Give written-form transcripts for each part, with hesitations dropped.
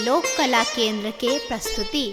लोक कला केंद्र के प्रस्तुति।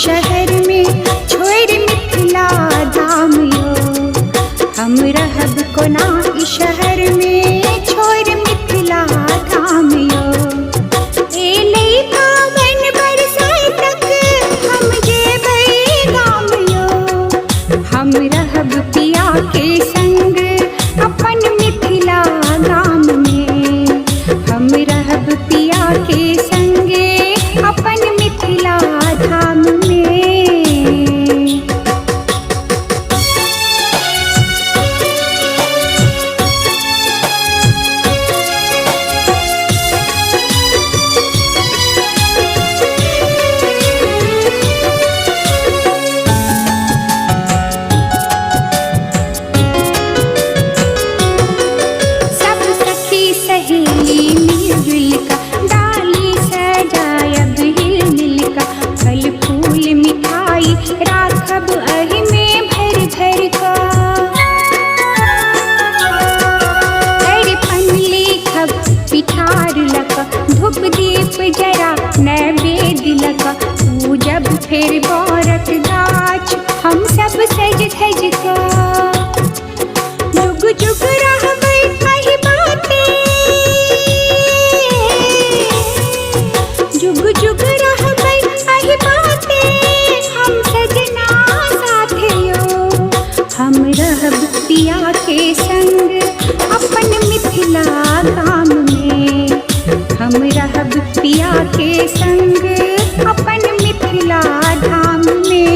शहर में छोड़ मिथिला धाम यो, हम रहब कोना ई शहर में छोड़ मिथिला धाम यो। एले पावन बरसाए तक हम जेबै गाम यो, हम रहब पिया के संग अपन मिथिला गाम में, हम रहब पिया के संगे अपन मिथिला धाम में। सब सखी सहेली मिलजुल का डाली सजायब हिल मिल का, फल फूल मिठाई राखब अहि में भर भर का। अरिपन लिखब पिठार लका, धूप दीप जरा नैवेद्य लका, पूजब फिर बरत गाछ हम सब सज धज का। जुग जुग रहबै अहि बाटे, जुग जुग रहबै अहि बाटे हम सजना साथे यो, हम रहब पिया के संग अपन मिथिला गाम में, हम रहब पिया के संग अपन मिथिला धाम में।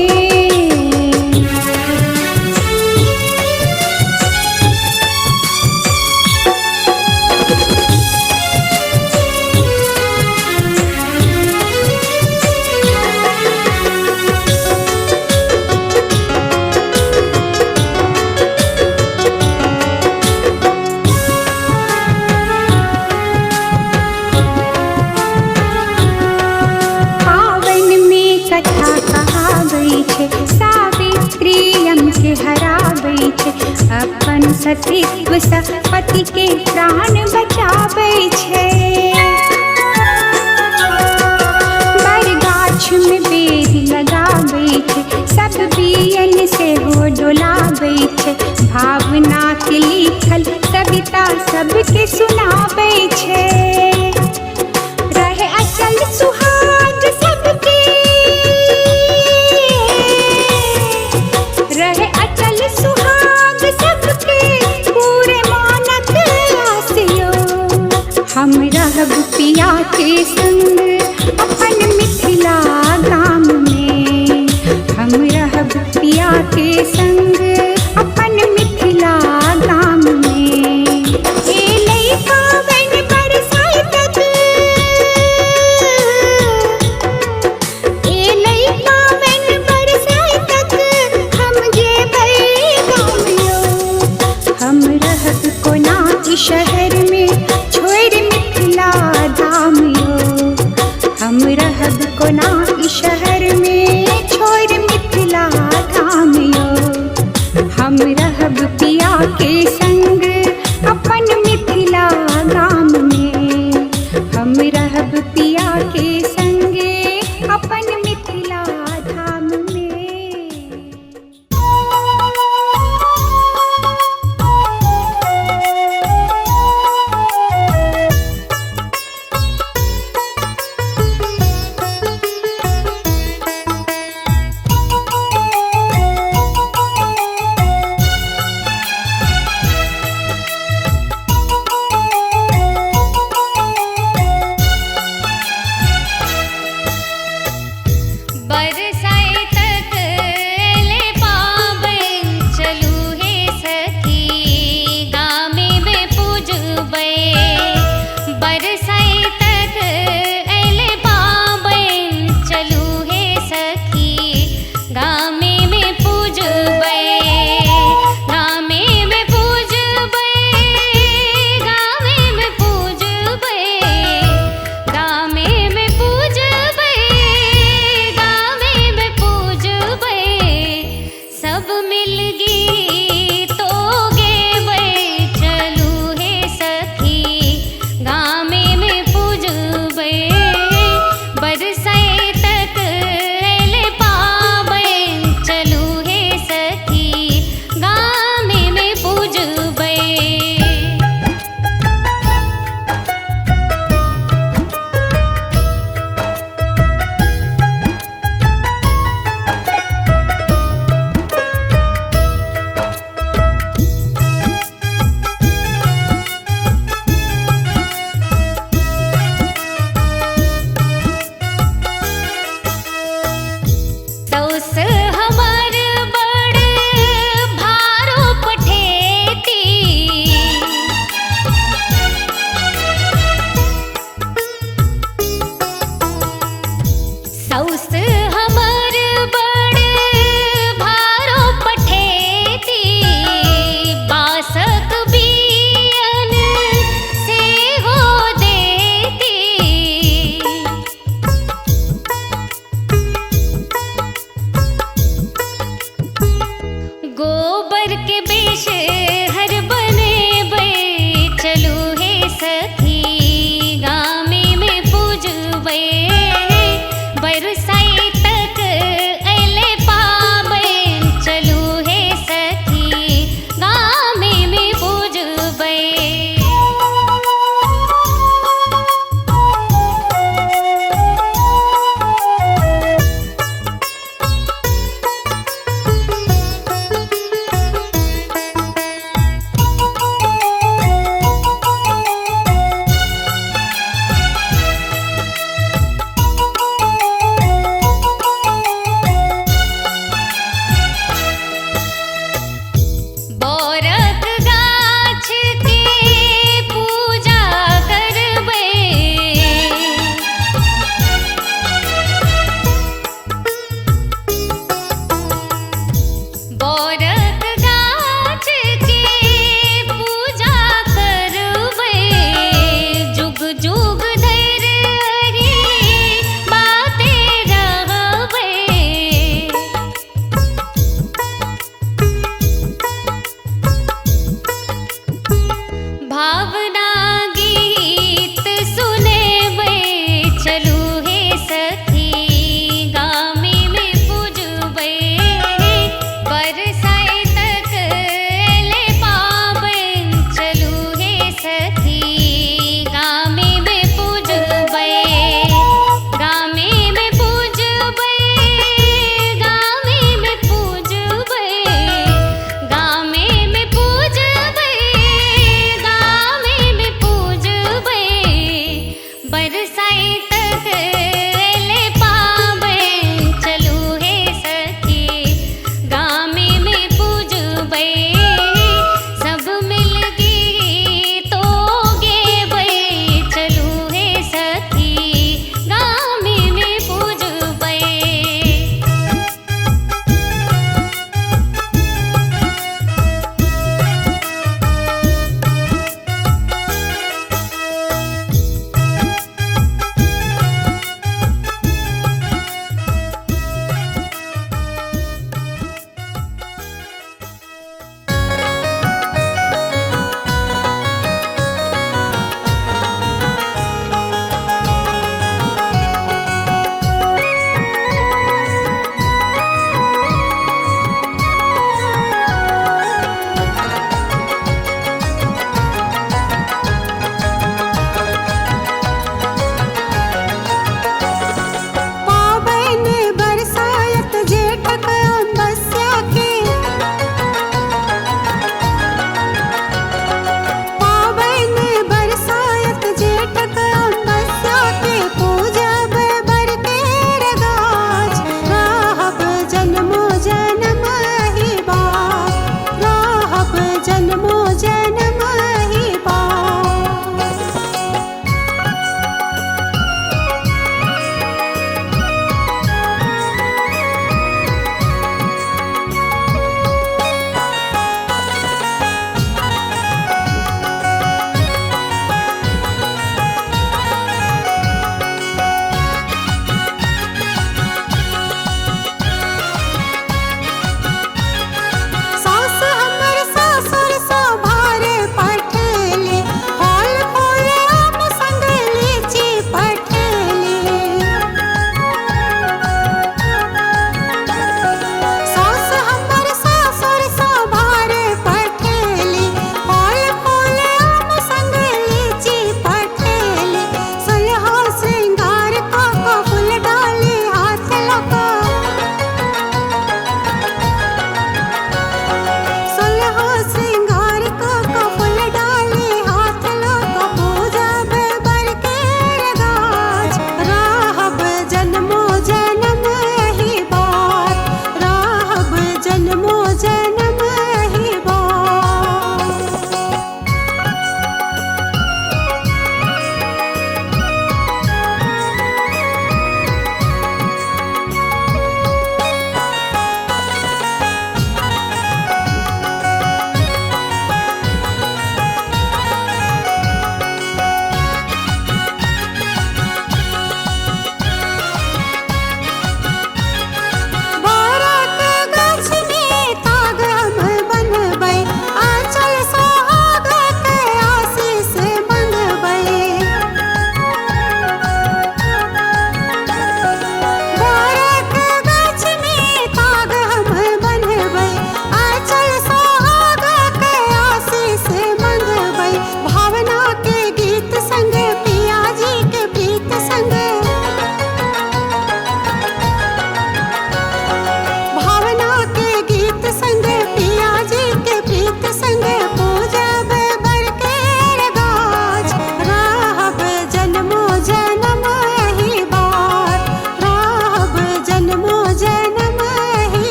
कथा कहाबै छै सावित्री के हराबै छै, अपन सतीत्व सँ पति के प्राण बचाबै छै। बर गाछ में बेद लगाबै छै, सब बियन से हो डोलाबै छै, भावना के लिखल कविता सबके सुनाबै छै। रहे अचल सुहाग सबके, रहे अचल सुहाग सबके पूरे मानत आसियो, हम रहब पिया के संग अपन मिथिला गाम में, हम रहब पिया के संग अपन मिथिला गाम में। एले पावन बरसाए तक, एले पावन बरसाए तक हम जेबै गाम यो, हम रहब कोना ई शहर में छोड़ मिथिला धाम यो, हम रहब कोना ई शहर में छोड़ मिथिला धाम यो, हम रहब पिया के संग अपन मिथिला गाम में, हम रहब पिया के संगे अपन मिथिला धाम में। बरसाए तक हमर बड़ भारो पठेती बासक बियन से हो देती गोबर के बेश हर बनेबै चलू हे सखी गामे में पूजबै बरसाई तक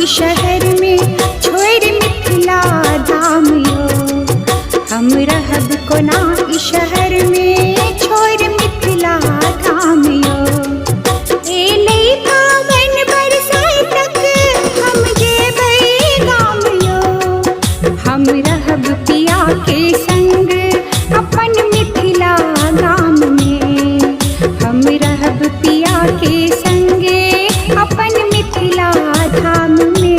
ई शहर में छोड़ मिथिला धाम यो। हम रहब कोना ई शहर में छोड़ मिथिला धाम यो। ए लइका बन बरसाए तक हम जेबै गाम यो। हम रहब पिया के संग अपन मिथिला गाम में। हम रहब पिया के संगे अपन मिथिला धाम में।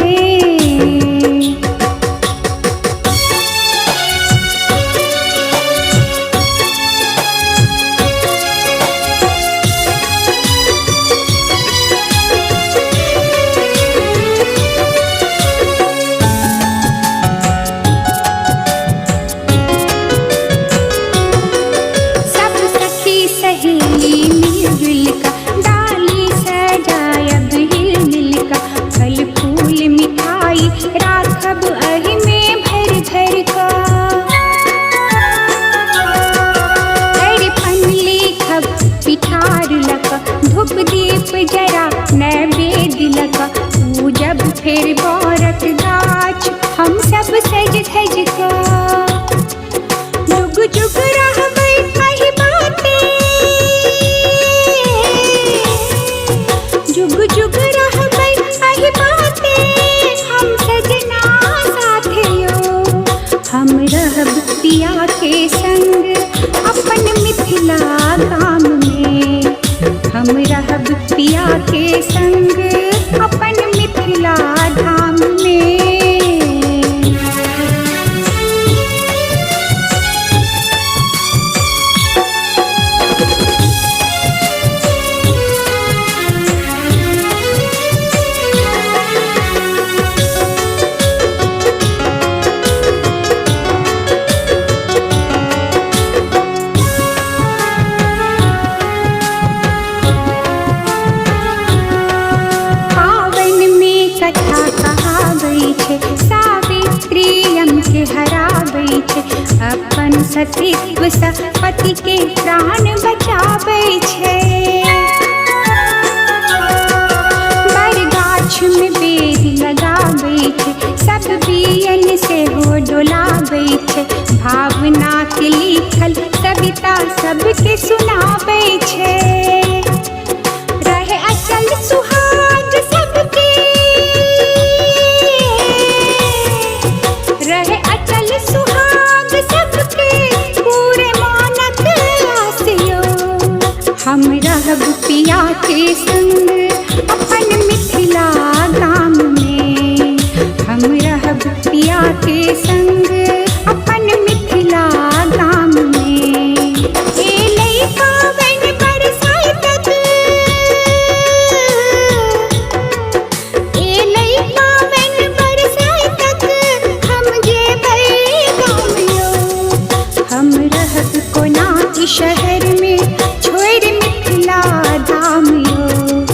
सब सखी सहेली मिलजुल का डाली सजायब हिल का। फल फूल मिठाई राखब अहि में भर भर का। अरिपन लिखब पिठार लका धूप दीप जरा नैवेद्य लका। पूजब फिर बरत गाछ हम सब सज धज का। जुग जुग रहबै अहि बाटे जुग जुग रहबै अहि बाटे हम सजना साथे यो। हम रहब पिया के संग अपन मिथिला गाम में। हम रहब पिया के संग अपन मिथिला धाम में। पावन में कथा कहाबै छै सावित्री के हराबै छै। अपन सतीत्व सँ पति के प्राण बचाबै छै। बर गाछ में बेद लगाबै छै सब बियन से हो डोलाबै छै। भावना के लिखल कविता सबके सुनाबै छै। रहे अचल सुहाग सबके रहे अचल सुहाग सबके पूरे मानक आसियो। हम रहब पिया के संग अपन मिथिला गाम में। हम रहब पिया के संग अपन मिथिला गाम में। ए लइका बन बरसाए तक ए लइका बन बरसाए तक हम जेबै गाम यो। हम रहब कोना ई शहर में छोड़ मिथिला धाम यो।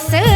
दोस्त